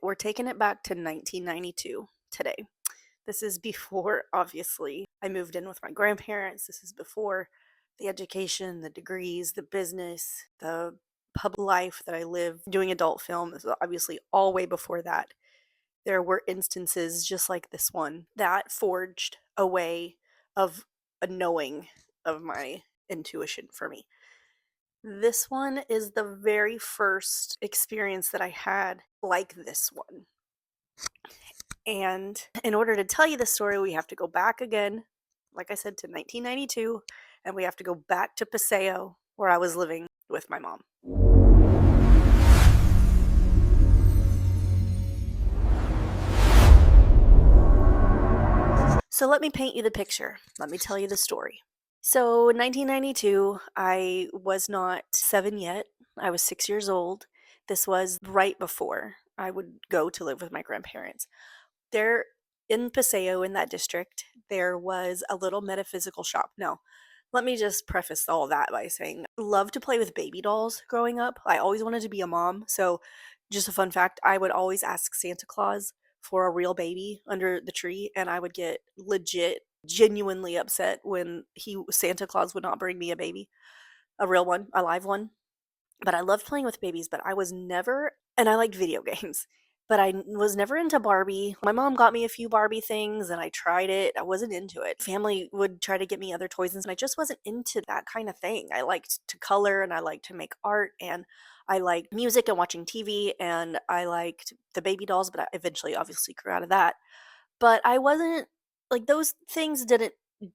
We're taking it back to 1992 today. This is before, obviously, I moved in with my grandparents. This is before the education, the degrees, the business, the pub life that I live doing adult film. This is obviously all way before that. There were instances just like this one that forged a way of a knowing of my intuition for me. This one is the very first experience that I had like this one. And in order to tell you the story, we have to go back again, like I said, to 1992, and we have to go back to Paseo, where I was living with my mom. So let me paint you the picture. Let me tell you the story. So in 1992, I was not 7 yet. I was 6 years old. This was right before I would go to live with my grandparents. There in Paseo, in that district, there was a little metaphysical shop. Now, let me just preface all that by saying, I loved to play with baby dolls growing up. I always wanted to be a mom. So, just a fun fact, I would always ask Santa Claus for a real baby under the tree, and I would get legit, genuinely upset when Santa Claus would not bring me a baby, a real one, a live one. But I loved playing with babies, but I was never, and I liked video games, but was never into Barbie. My mom got me a few Barbie things and I tried it. I wasn't into it. Family would try to get me other toys and I just wasn't into that kind of thing. I liked to color and I liked to make art and I liked music and watching TV and I liked the baby dolls, but I eventually obviously grew out of that. But I wasn't like those things didn't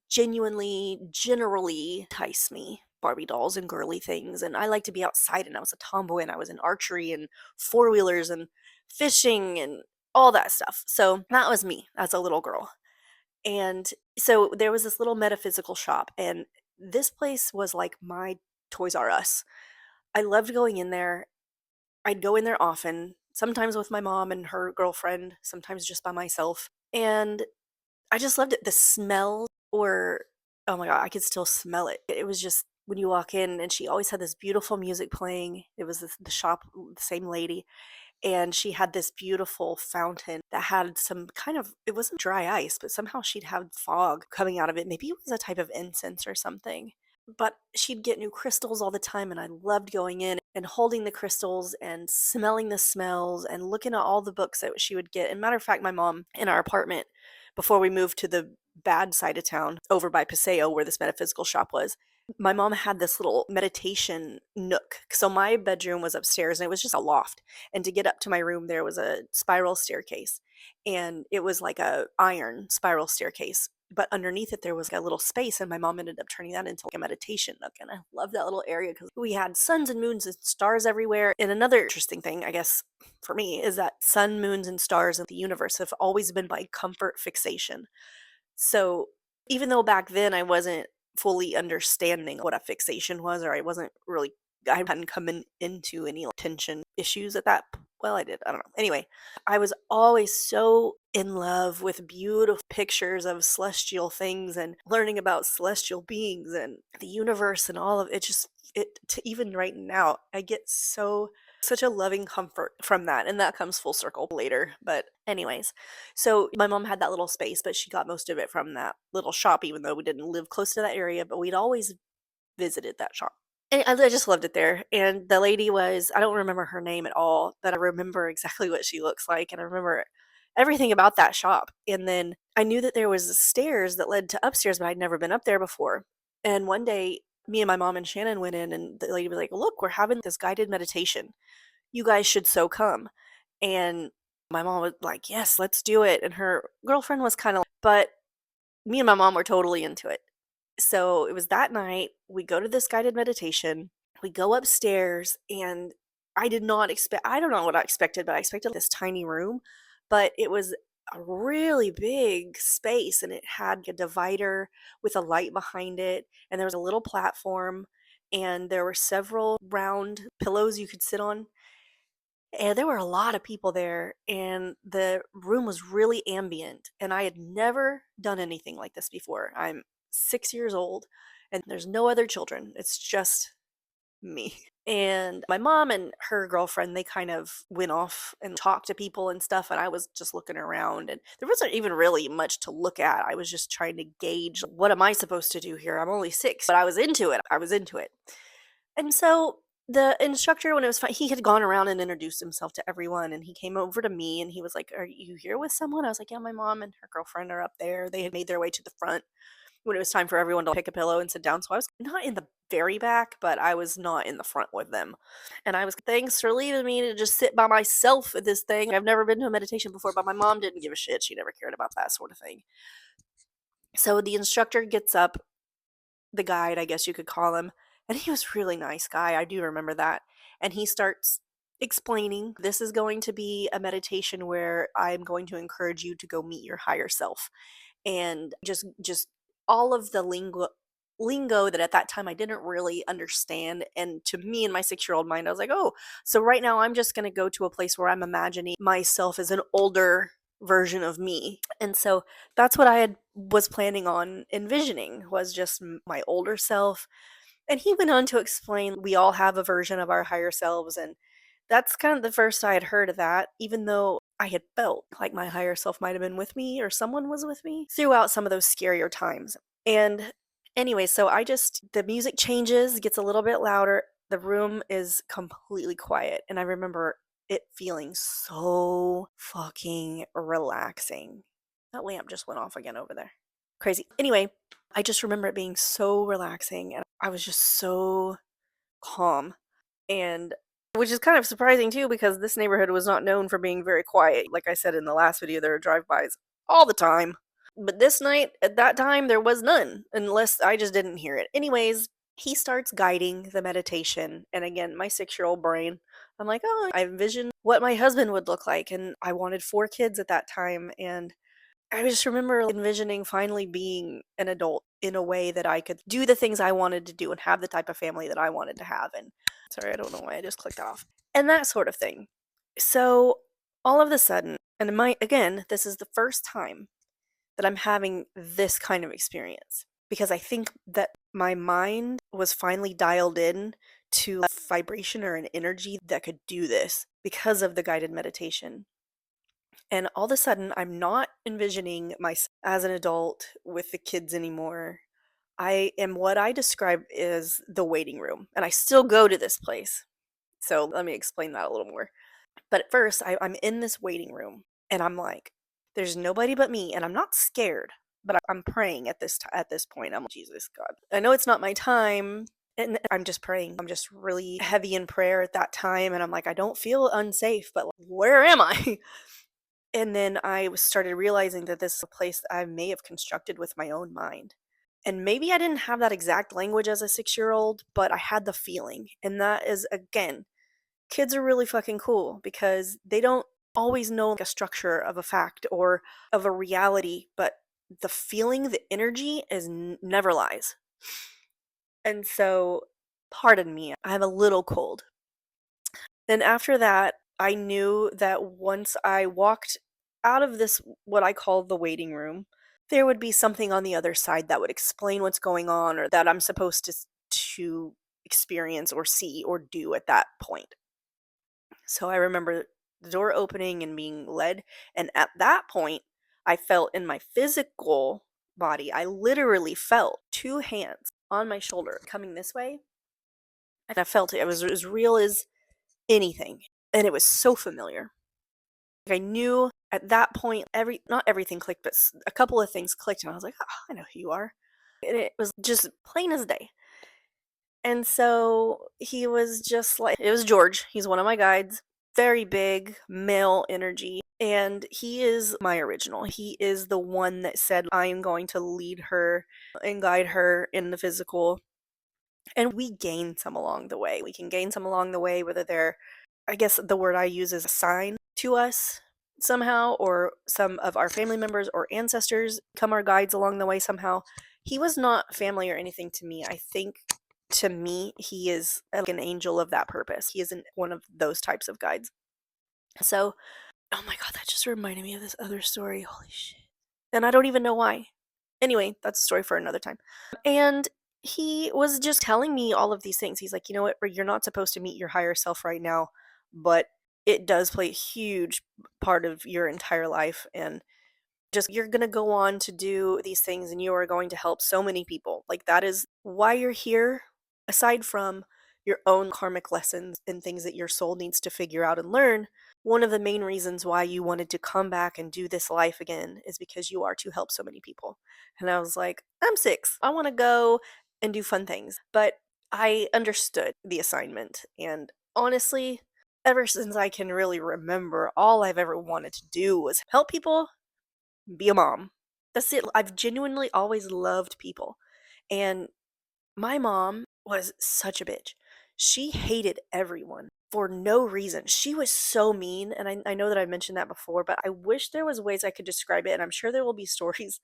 genuinely, generally entice me. Barbie dolls and girly things, and I like to be outside, and I was a tomboy, and I was in archery and four wheelers and fishing and all that stuff. So that was me as a little girl. And so there was this little metaphysical shop, and this place was like my Toys R Us. I loved going in there. I'd go in there often, sometimes with my mom and her girlfriend, sometimes just by myself. And I just loved it. The smell or oh my god, I could still smell it. It was just when you walk in and she always had this beautiful music playing. It was the shop, the same lady, and she had this beautiful fountain that had some kind of it wasn't dry ice, but somehow she'd have fog coming out of it. Maybe it was a type of incense or something. But she'd get new crystals all the time, and I loved going in and holding the crystals and smelling the smells and looking at all the books that she would get. And matter of fact, my mom in our apartment before we moved to the bad side of town over by Paseo where this metaphysical shop was, my mom had this little meditation nook. So my bedroom was upstairs and it was just a loft. And to get up to my room, there was a spiral staircase. And it was like a iron spiral staircase. But underneath it, there was like a little space, and my mom ended up turning that into like a meditation nook. And I love that little area because we had suns and moons and stars everywhere. And another interesting thing, I guess, for me, is that sun, moons, and stars in the universe have always been my comfort fixation. So even though back then I wasn't fully understanding what a fixation was, or I hadn't come into any tension issues at that. Well, I did. I don't know. Anyway, I was always so in love with beautiful pictures of celestial things and learning about celestial beings and the universe and all of it. Just it to even right now, I get such a loving comfort from that, and that comes full circle later. But anyways, so my mom had that little space, but she got most of it from that little shop, even though we didn't live close to that area, but we'd always visited that shop. And I just loved it there. And the lady was, I don't remember her name at all, but I remember exactly what she looks like. And I remember everything about that shop. And then I knew that there was stairs that led to upstairs, but I'd never been up there before. And one day, me and my mom and Shannon went in, and the lady was like, "Look, we're having this guided meditation. You guys should so come." And my mom was like, "Yes, let's do it." And her girlfriend was kind of, but me and my mom were totally into it. So it was that night. We go to this guided meditation. We go upstairs, and I did not expect, I don't know what I expected, but I expected this tiny room, but it was a really big space and it had a divider with a light behind it. And there was a little platform, and there were several round pillows you could sit on. And there were a lot of people there, and the room was really ambient. And I had never done anything like this before. I'm 6 years old, and there's no other children. It's just me. And my mom and her girlfriend, they kind of went off and talked to people and stuff. And I was just looking around, and there wasn't even really much to look at. I was just trying to gauge, what am I supposed to do here? I'm only 6, but I was into it. I was into it. And so the instructor, when it was fun, he had gone around and introduced himself to everyone. And he came over to me and he was like, "Are you here with someone?" I was like, "Yeah, my mom and her girlfriend are up there." They had made their way to the front when it was time for everyone to pick a pillow and sit down. So I was not in the very back, but I was not in the front with them. And I was, "Thanks for leaving me to just sit by myself at this thing. I've never been to a meditation before," but my mom didn't give a shit. She never cared about that sort of thing. So the instructor gets up, the guide, I guess you could call him, and he was a really nice guy. I do remember that. And he starts explaining, "This is going to be a meditation where I'm going to encourage you to go meet your higher self." And just all of the lingo that at that time I didn't really understand. And to me, in my 6-year-old mind, I was like, "Oh, so right now I'm just going to go to a place where I'm imagining myself as an older version of me." And so that's what I had was planning on envisioning, was just my older self. And he went on to explain, we all have a version of our higher selves. And that's kind of the first I had heard of that, even though I had felt like my higher self might have been with me, or someone was with me throughout some of those scarier times. And anyway, so the music changes, gets a little bit louder. The room is completely quiet. And I remember it feeling so fucking relaxing. That lamp just went off again over there. Crazy. Anyway, I just remember it being so relaxing, and I was just so calm. And which is kind of surprising too, because this neighborhood was not known for being very quiet. Like I said in the last video, there are drive-bys all the time. But this night, at that time, there was none, unless I just didn't hear it. Anyways, he starts guiding the meditation. And again, my 6-year-old brain, I'm like, "Oh, I envisioned what my husband would look like." And I wanted 4 kids at that time. And I just remember envisioning finally being an adult in a way that I could do the things I wanted to do and have the type of family that I wanted to have. And sorry, I don't know why I just clicked off. And that sort of thing. So all of a sudden, and again, this is the first time that I'm having this kind of experience, because I think that my mind was finally dialed in to a vibration or an energy that could do this because of the guided meditation. And all of a sudden, I'm not envisioning myself as an adult with the kids anymore. I am what I describe as the waiting room, and I still go to this place. So let me explain that a little more. But at first, I'm in this waiting room, and I'm like, there's nobody but me, and I'm not scared, but I'm praying at this point. I'm like, "Jesus God, I know it's not my time." And I'm just praying. I'm just really heavy in prayer at that time, and I'm like, I don't feel unsafe, but like, where am I? And then I started realizing that this is a place that I may have constructed with my own mind. And maybe I didn't have that exact language as a 6-year-old, but I had the feeling. And that is, again, kids are really fucking cool because they don't always know like a structure of a fact or of a reality, but the feeling, the energy is never lies. And so, pardon me, I have a little cold. And after that, I knew that once I walked out of this, what I call the waiting room, there would be something on the other side that would explain what's going on, or that I'm supposed to experience or see or do at that point. So I remember the door opening and being led, and at that point, I felt in my physical body, I literally felt 2 hands on my shoulder coming this way, and I felt it. It was as real as anything, and it was so familiar. I knew at that point, not everything clicked, but a couple of things clicked, and I was like, "Oh, I know who you are." And it was just plain as day. And so he was just like, it was George. He's one of my guides. Very big male energy. And he is my original. He is the one that said, "I am going to lead her and guide her in the physical." And we gain some along the way. We can gain some along the way, whether they're, I guess the word I use is a sign to us somehow, or some of our family members or ancestors become our guides along the way somehow. He was not family or anything to me. I think to me, he is like an angel of that purpose. He isn't one of those types of guides. So, oh my God, that just reminded me of this other story. Holy shit. And I don't even know why. Anyway, that's a story for another time. And he was just telling me all of these things. He's like, you know what, you're not supposed to meet your higher self right now, but it does play a huge part of your entire life. And just you're going to go on to do these things and you are going to help so many people. Like, that is why you're here, aside from your own karmic lessons and things that your soul needs to figure out and learn. One of the main reasons why you wanted to come back and do this life again is because you are to help so many people. And I was like, I'm 6. I want to go and do fun things. But I understood the assignment. And honestly, ever since I can really remember, all I've ever wanted to do was help people, be a mom. That's it. I've genuinely always loved people. And my mom was such a bitch. She hated everyone for no reason. She was so mean. And I know that I mentioned that before, but I wish there was ways I could describe it. And I'm sure there will be stories.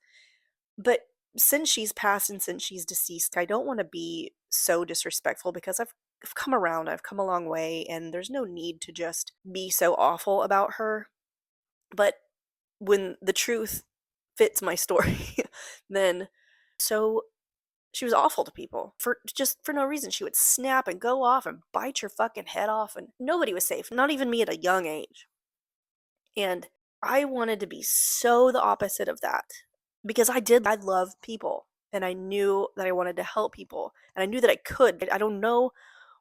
But since she's passed and since she's deceased, I don't want to be so disrespectful because I've come around. I've come a long way. And there's no need to just be so awful about her. But when the truth fits my story, then so she was awful to people for no reason. She would snap and go off and bite your fucking head off, and nobody was safe, not even me at a young age. And I wanted to be so the opposite of that because I love people and I knew that I wanted to help people and I knew that I could. I don't know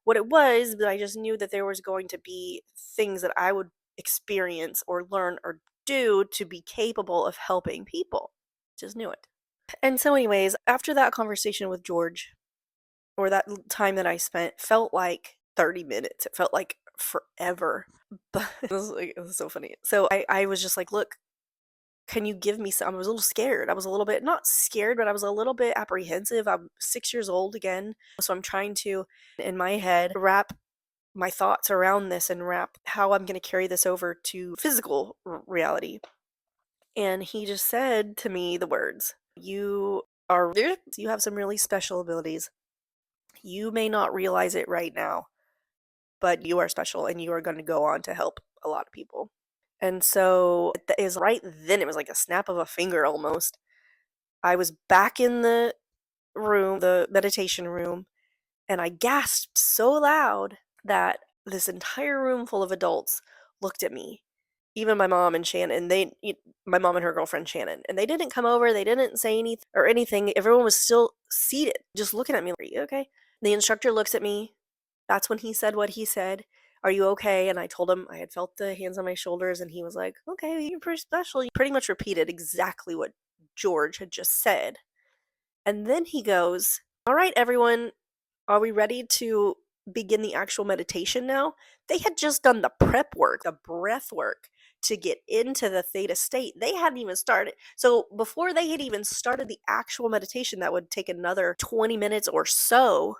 what it was, but I just knew that there was going to be things that I would experience or learn or do to be capable of helping people. Just knew it. And so, anyways, after that conversation with George, or that time that I spent, felt like 30 minutes. It felt like forever. But it was so funny. So I was just like, look, can you give me some? I was a little scared. I was a little bit, not scared, but I was a little bit apprehensive. I'm 6 years old again. So I'm trying to, in my head, wrap my thoughts around this and wrap how I'm going to carry this over to physical reality. And he just said to me the words, you have some really special abilities. You may not realize it right now, but you are special and you are going to go on to help a lot of people. And so it is right then, it was like a snap of a finger almost. I was back in the room, the meditation room, and I gasped so loud that this entire room full of adults looked at me. Even my mom and Shannon, my mom and her girlfriend Shannon, and they didn't come over, they didn't say anything or anything. Everyone was still seated, just looking at me like, "Are you okay?" The instructor looks at me. That's when he said what he said. "Are you okay?" And I told him I had felt the hands on my shoulders, and he was like, "Okay, you're pretty special." He pretty much repeated exactly what George had just said. And then he goes, "All right, everyone, are we ready to begin the actual meditation now?" They had just done the prep work, the breath work to get into the theta state. They hadn't even started. So before they had even started the actual meditation that would take another 20 minutes or so,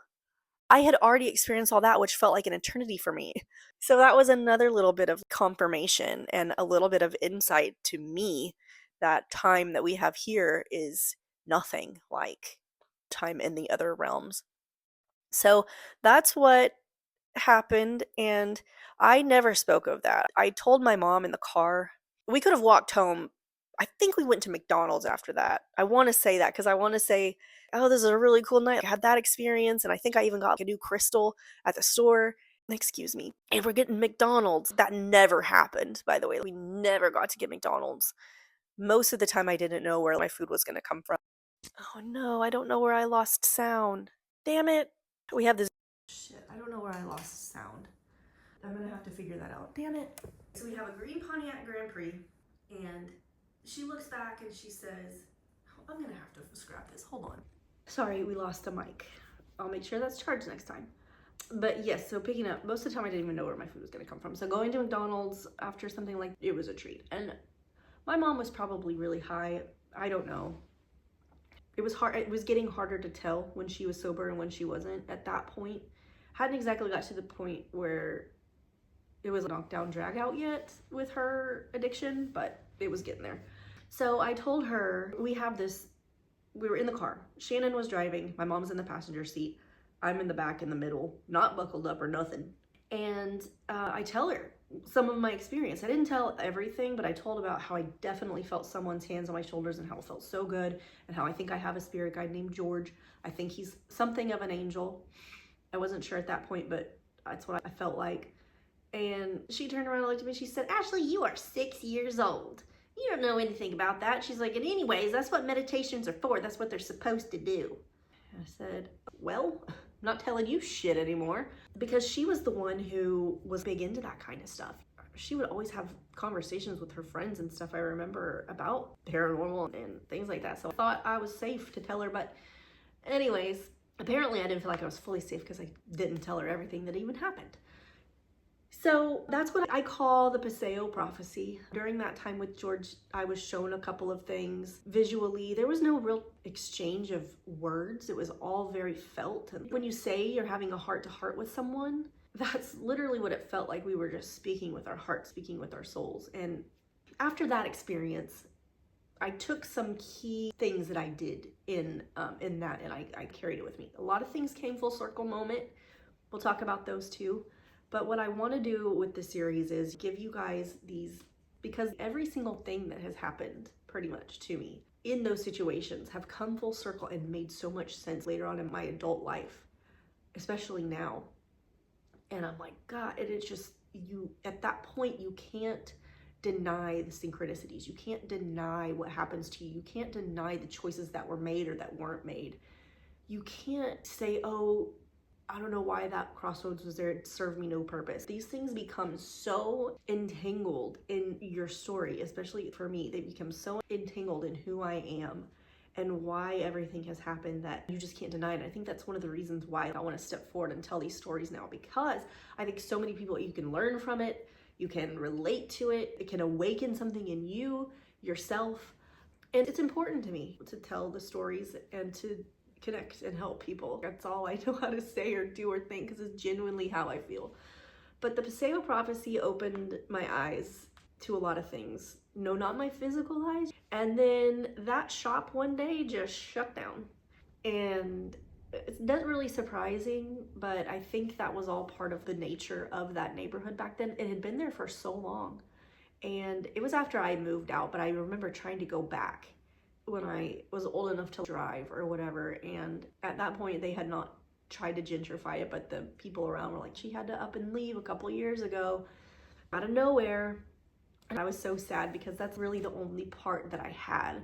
I had already experienced all that, which felt like an eternity for me. So that was another little bit of confirmation and a little bit of insight to me that time that we have here is nothing like time in the other realms. So that's what happened, and I never spoke of that. I told my mom in the car. We could have walked home. I think we went to McDonald's after that. I want to say that because I want to say, oh, this is a really cool night. I had that experience, and I think I even got a new crystal at the store. Excuse me. And we're getting McDonald's. That never happened, by the way. We never got to get McDonald's. Most of the time, I didn't know where my food was going to come from. Oh no, I don't know where I lost sound. Damn it. We have this. Shit, I don't know where I lost sound. I'm gonna have to figure that out. Damn it. So we have a green Pontiac Grand Prix, and she looks back and she says, oh, I'm gonna have to scrap this. Hold on. Sorry, we lost the mic. I'll make sure that's charged next time. But yes, so picking up, most of the time I didn't even know where my food was gonna come from. So going to McDonald's after something like it was a treat. And my mom was probably really high. I don't know. It was hard. It was getting harder to tell when she was sober and when she wasn't at that point. Hadn't exactly got to the point where it was a knockdown drag out yet with her addiction, but it was getting there. So I told her, we were in the car. Shannon was driving. My mom's in the passenger seat. I'm in the back in the middle, not buckled up or nothing. And I tell her, some of my experience. I didn't tell everything, but I told about how I definitely felt someone's hands on my shoulders and how it felt so good, and how I think I have a spirit guide named George. I think he's something of an angel. I wasn't sure at that point, but that's what I felt like. And she turned around and looked at me. She said, "Ashley, you are 6 years old. You don't know anything about that." She's like, "And anyways, that's what meditations are for. That's what they're supposed to do." I said, "Well, I'm not telling you shit anymore," because she was the one who was big into that kind of stuff. She would always have conversations with her friends and stuff, I remember, about paranormal and things like that. So I thought I was safe to tell her. But anyways, apparently I didn't feel like I was fully safe because I didn't tell her everything that even happened. So that's what I call the Paseo Prophecy. During that time with George, I was shown a couple of things visually. There was no real exchange of words. It was all very felt. And when you say you're having a heart-to-heart with someone, that's literally what it felt like. We were just speaking with our hearts, speaking with our souls. And after that experience, I took some key things that I did in that, and I carried it with me. A lot of things came full circle moment. We'll talk about those too. But what I want to do with the series is give you guys these, because every single thing that has happened pretty much to me in those situations have come full circle and made so much sense later on in my adult life, especially now. And I'm like, God, and it's just, you, at that point, you can't deny the synchronicities. You can't deny what happens to you. You can't deny the choices that were made or that weren't made. You can't say, oh, I don't know why that crossroads was there. It served me no purpose. These things become so entangled in your story, especially for me. They become so entangled in who I am and why everything has happened that you just can't deny it. I think that's one of the reasons why I want to step forward and tell these stories now, because I think so many people, you can learn from it, you can relate to it, it can awaken something in you, yourself. And it's important to me to tell the stories and to connect and help people. That's all I know how to say or do or think, because it's genuinely how I feel. But the Paseo Prophecy opened my eyes to a lot of things. No, not my physical eyes. And then that shop one day just shut down. And it's not really surprising, but I think that was all part of the nature of that neighborhood back then. It had been there for so long. And it was after I moved out, but I remember trying to go back when I was old enough to drive or whatever. And at that point, they had not tried to gentrify it, but the people around were like, she had to up and leave a couple years ago out of nowhere. And I was so sad, because that's really the only part that I had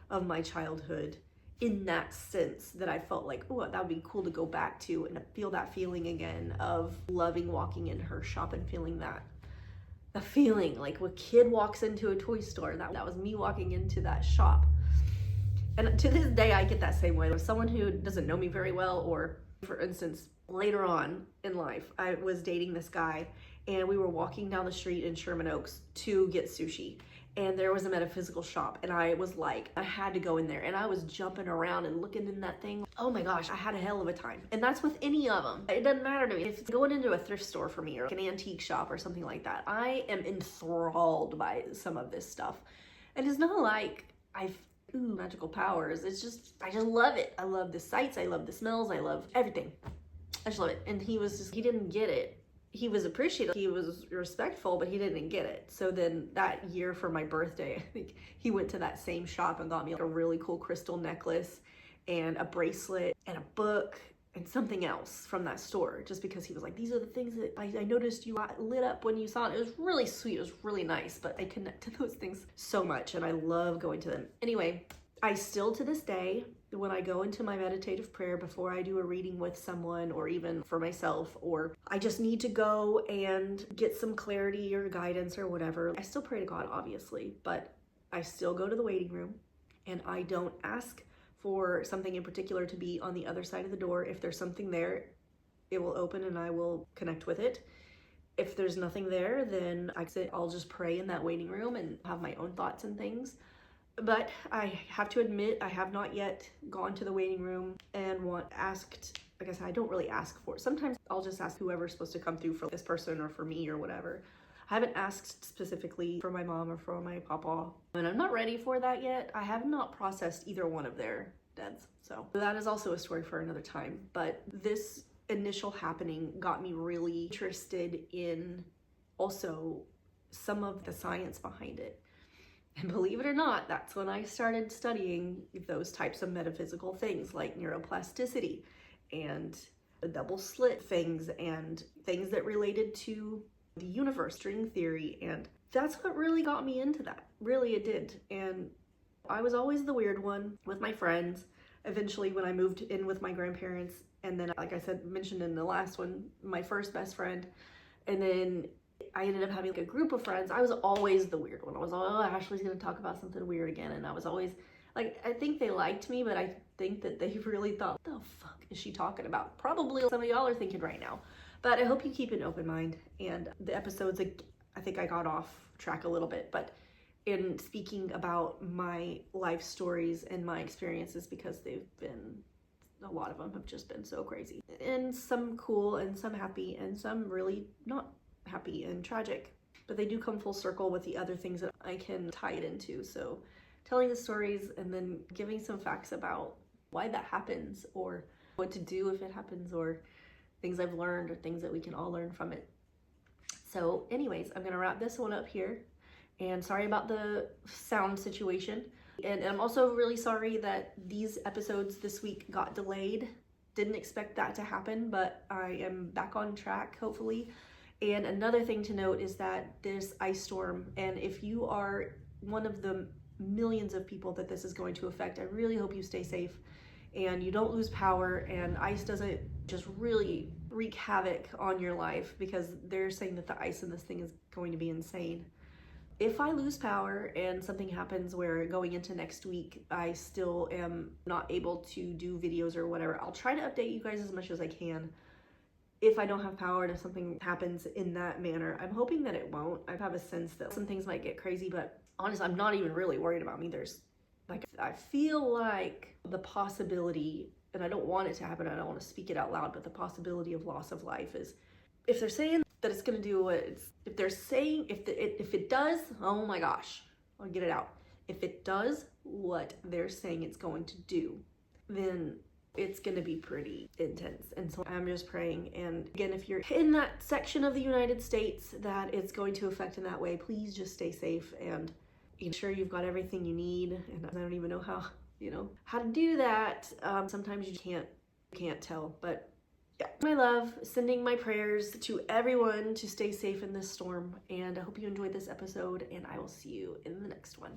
of my childhood in that sense that I felt like, oh, that would be cool to go back to and feel that feeling again of loving walking in her shop and feeling that. The feeling like when a kid walks into a toy store, that was me walking into that shop. And to this day, I get that same way. With someone who doesn't know me very well, or for instance, later on in life, I was dating this guy and we were walking down the street in Sherman Oaks to get sushi. And there was a metaphysical shop, and I was like, I had to go in there. And I was jumping around and looking in that thing. Oh my gosh, I had a hell of a time. And that's with any of them. It doesn't matter to me. If it's going into a thrift store for me, or an antique shop or something like that, I am enthralled by some of this stuff. And it's not like I've magical powers. It's just, I just love it. I love the sights, I love the smells, I love everything. I just love it. And he didn't get it. He was appreciative, he was respectful, but he didn't get it. So then that year for my birthday, I think he went to that same shop and got me like a really cool crystal necklace and a bracelet and a book and something else from that store, just because he was like, these are the things that I noticed you lit up when you saw it. It was really sweet, it was really nice, but I connect to those things so much and I love going to them. Anyway, I still to this day, when I go into my meditative prayer before I do a reading with someone, or even for myself, or I just need to go and get some clarity or guidance or whatever, I still pray to God, obviously, but I still go to the waiting room and I don't ask for something in particular to be on the other side of the door. If there's something there, it will open and I will connect with it. If there's nothing there, then I'll just pray in that waiting room and have my own thoughts and things. But I have to admit, I have not yet gone to the waiting room and asked, like I said, I don't really ask for it. Sometimes I'll just ask whoever's supposed to come through for this person or for me or whatever. I haven't asked specifically for my mom or for my papa, and I'm not ready for that yet. I have not processed either one of their deaths. So that is also a story for another time. But this initial happening got me really interested in also some of the science behind it. And believe it or not, that's when I started studying those types of metaphysical things like neuroplasticity and the double slit things and things that related to the universe, string theory. And that's what really got me into that. Really, it did. And I was always the weird one with my friends. Eventually, when I moved in with my grandparents, and then, like I said, mentioned in the last one, my first best friend, and then I ended up having like a group of friends. I was always the weird one. I was, oh, Ashley's gonna talk about something weird again. And I was always like, I think they liked me, but I think that they really thought, what the fuck is she talking about? Probably some of y'all are thinking right now. But I hope you keep an open mind. And the episodes, I think I got off track a little bit, but in speaking about my life stories and my experiences, because a lot of them have just been so crazy. And some cool and some happy and some really not happy and tragic, but they do come full circle with the other things that I can tie it into. So telling the stories and then giving some facts about why that happens or what to do if it happens or things I've learned or things that we can all learn from it. So anyways, I'm gonna wrap this one up here, and sorry about the sound situation. And I'm also really sorry that these episodes this week got delayed. Didn't expect that to happen, but I am back on track, hopefully. And another thing to note is that this ice storm, and if you are one of the millions of people that this is going to affect, I really hope you stay safe and you don't lose power and ice doesn't just really wreak havoc on your life, because they're saying that the ice in this thing is going to be insane. If I lose power and something happens where going into next week I still am not able to do videos or whatever, I'll try to update you guys as much as I can. If I don't have power and if something happens in that manner, I'm hoping that it won't. I have a sense that some things might get crazy, but honestly, I'm not even really worried about me. I feel like the possibility, and I don't want it to happen, I don't want to speak it out loud, but the possibility of loss of life is, if they're saying that it's going to do what it's, if they're saying, if it does, oh my gosh, I'll get it out. If it does what they're saying it's going to do, then it's going to be pretty intense. And so I'm just praying. And again, if you're in that section of the United States that it's going to affect in that way, please just stay safe and ensure you've got everything you need. And I don't even know how to do that. Sometimes you can't tell, but yeah. My love, sending my prayers to everyone to stay safe in this storm. And I hope you enjoyed this episode, and I will see you in the next one.